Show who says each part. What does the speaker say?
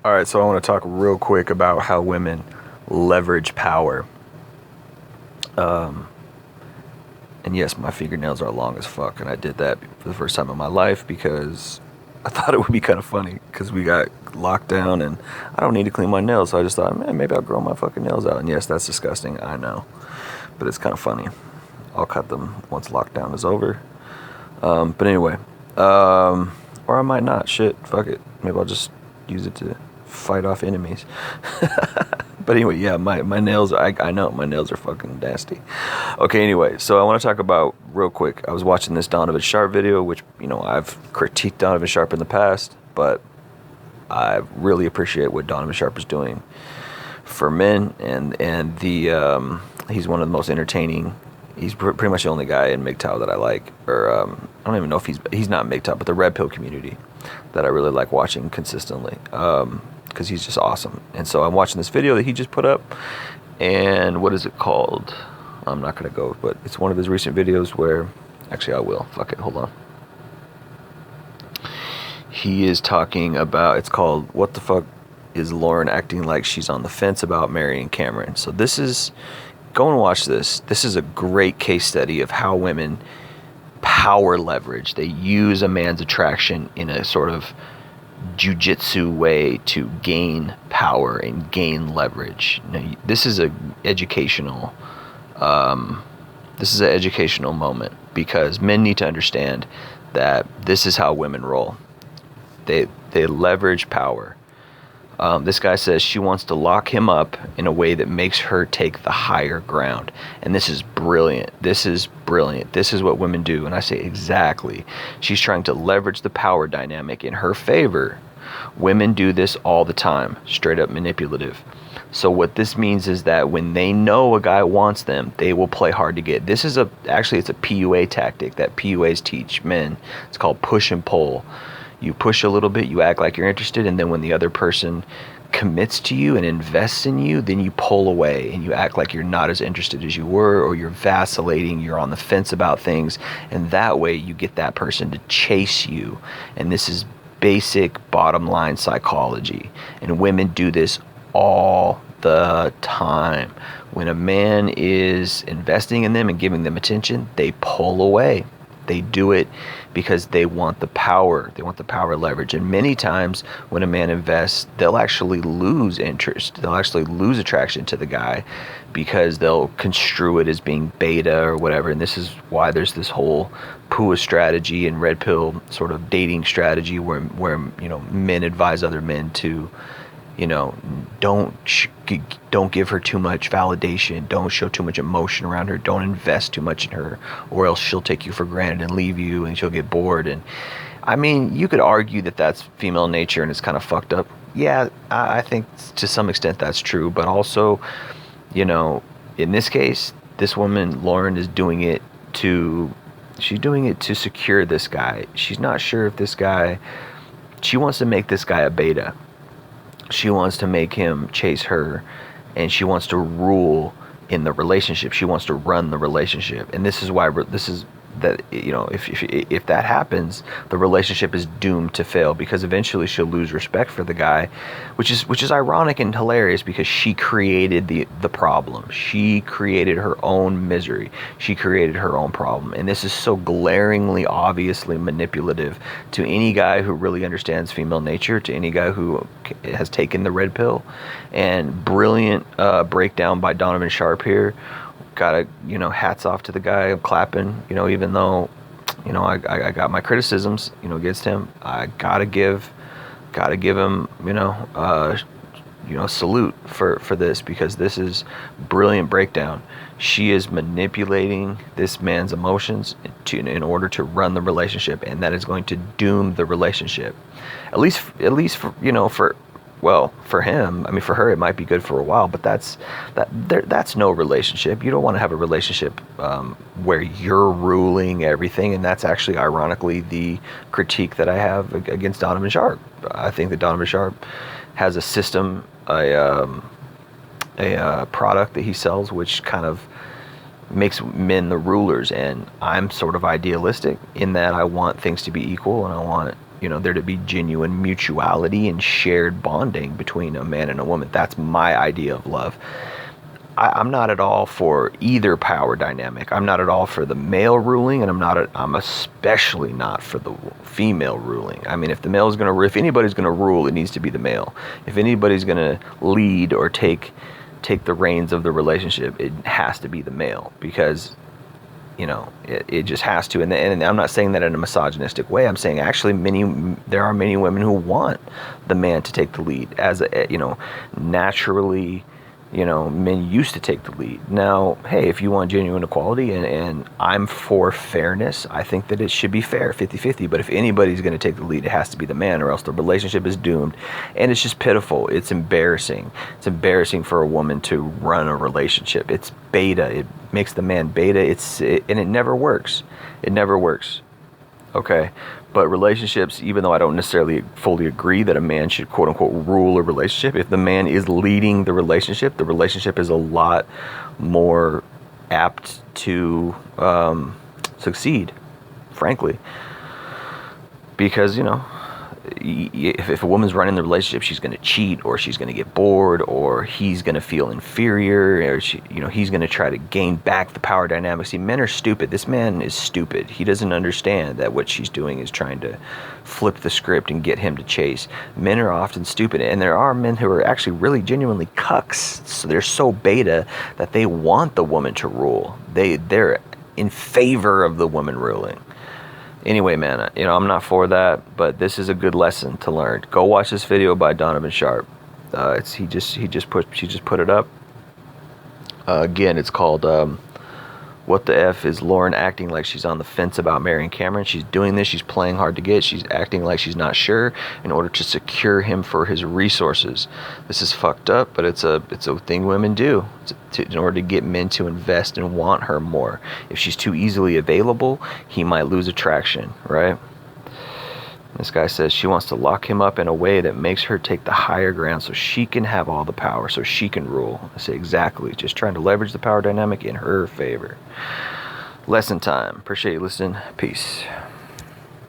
Speaker 1: All right, so I want to talk real quick about how women leverage power. And yes, my fingernails are long as fuck, and I did that for the first time in my life because I thought it would be kind of funny because we got locked down and I don't need to clean my nails, so I just thought, man, maybe I'll grow my fucking nails out. And yes, that's disgusting, I know, but it's kind of funny. I'll cut them once lockdown is over. But anyway, or I might not. Shit, fuck it. Maybe I'll just use it to fight off enemies. But anyway, yeah, my nails, I know, my nails are fucking nasty. Okay, anyway, so I want to talk about, real quick, I was watching this Donovan Sharp video, which, you know, I've critiqued Donovan Sharp in the past, but I really appreciate what Donovan Sharp is doing for men, and the, he's one of the most entertaining, he's pretty much the only guy in MGTOW that I like, or, I don't even know if he's not MGTOW, but the Red Pill community that I really like watching consistently. Because he's just awesome. And so I'm watching this video that he just put up, and what is it called? I'm not gonna go, but it's one of his recent videos where, actually I will, fuck it, hold on. He is talking about, it's called, What the Fuck is Lauren Acting Like She's on the Fence About Marrying Cameron? So this is, go and watch this. This is a great case study of how women power leverage. They use a man's attraction in a sort of jujitsu way to gain power and gain leverage. Now, this is an educational moment, because men need to understand that this is how women roll. They leverage power. This guy says she wants to lock him up in a way that makes her take the higher ground. And this is brilliant. This is brilliant. This is what women do. And I say, exactly. She's trying to leverage the power dynamic in her favor. Women do this all the time, straight up manipulative. So what this means is that when they know a guy wants them, they will play hard to get. This is actually it's a PUA tactic that PUAs teach men. It's called push and pull. You push a little bit, you act like you're interested, and then when the other person commits to you and invests in you, then you pull away and you act like you're not as interested as you were, or you're vacillating, you're on the fence about things, and that way you get that person to chase you. And this is basic bottom line psychology, and women do this all the time. When a man is investing in them and giving them attention, they pull away. They do it because they want the power. They want the power leverage. And many times when a man invests, they'll actually lose interest. They'll actually lose attraction to the guy because they'll construe it as being beta or whatever. And this is why there's this whole PUA strategy and red pill sort of dating strategy where you know, men advise other men to, you know, don't give her too much validation, don't show too much emotion around her, don't invest too much in her, or else she'll take you for granted and leave you and she'll get bored. And I mean, you could argue that that's female nature and it's kind of fucked up. Yeah, I think to some extent that's true, but also, you know, in this case, this woman, Lauren, is doing it to secure this guy. She's not sure if this guy, she wants to make this guy a beta. She wants to make him chase her, and she wants to rule in the relationship. She wants to run the relationship. And this is why that, you know, if that happens, the relationship is doomed to fail, because eventually she'll lose respect for the guy, which is ironic and hilarious, because she created the problem. She created her own misery. She created her own problem. And this is so glaringly, obviously manipulative to any guy who really understands female nature, to any guy who has taken the red pill. And brilliant breakdown by Donovan Sharp here. Gotta, you know, hats off to the guy. I'm clapping, you know, even though, you know, I got my criticisms, you know, against him. I gotta give him, you know, salute for this, because this is brilliant breakdown. She is manipulating this man's emotions in order to run the relationship, and that is going to doom the relationship. At least for, you know, for him, I mean, for her, it might be good for a while, but that's no relationship. You don't want to have a relationship where you're ruling everything, and that's actually, ironically, the critique that I have against Donovan Sharp. I think that Donovan Sharp has a system, a product that he sells, which kind of makes men the rulers, and I'm sort of idealistic in that I want things to be equal, and I want, there to be genuine mutuality and shared bonding between a man and a woman. That's my idea of love. I'm not at all for either power dynamic. I'm not at all for the male ruling, and I'm especially not for the female ruling. I mean, if anybody's gonna rule, it needs to be the male. If anybody's gonna lead or take the reins of the relationship, it has to be the male, because it just has to. And I'm not saying that in a misogynistic way. I'm saying actually there are many women who want the man to take the lead, as naturally. Men used to take the lead. Now, hey, if you want genuine equality, and I'm for fairness, I think that it should be fair, 50-50. But if anybody's going to take the lead, it has to be the man, or else the relationship is doomed. And it's just pitiful. It's embarrassing. It's embarrassing for a woman to run a relationship. It's beta. It makes the man beta. And it never works. It never works. Okay. But relationships, even though I don't necessarily fully agree that a man should quote unquote rule a relationship, if the man is leading the relationship is a lot more apt to succeed, frankly. Because, if a woman's running the relationship, she's going to cheat, or she's going to get bored, or he's going to feel inferior, or he's going to try to gain back the power dynamics. See, men are stupid. This man is stupid. He doesn't understand that what she's doing is trying to flip the script and get him to chase. Men are often stupid, and there are men who are actually really genuinely cucks. So they're so beta that they want the woman to rule. They're in favor of the woman ruling. Anyway, man, I'm not for that, but this is a good lesson to learn. Go watch this video by Donovan Sharp. She just put it up. Again, it's called What the F is Lauren acting like she's on the fence about marrying Cameron? She's doing this. She's playing hard to get. She's acting like she's not sure in order to secure him for his resources. This is fucked up, but it's a thing women do in order to get men to invest and want her more. If she's too easily available, he might lose attraction, right? This guy says she wants to lock him up in a way that makes her take the higher ground so she can have all the power, so she can rule. I say exactly. Just trying to leverage the power dynamic in her favor. Lesson time. Appreciate you listening. Peace.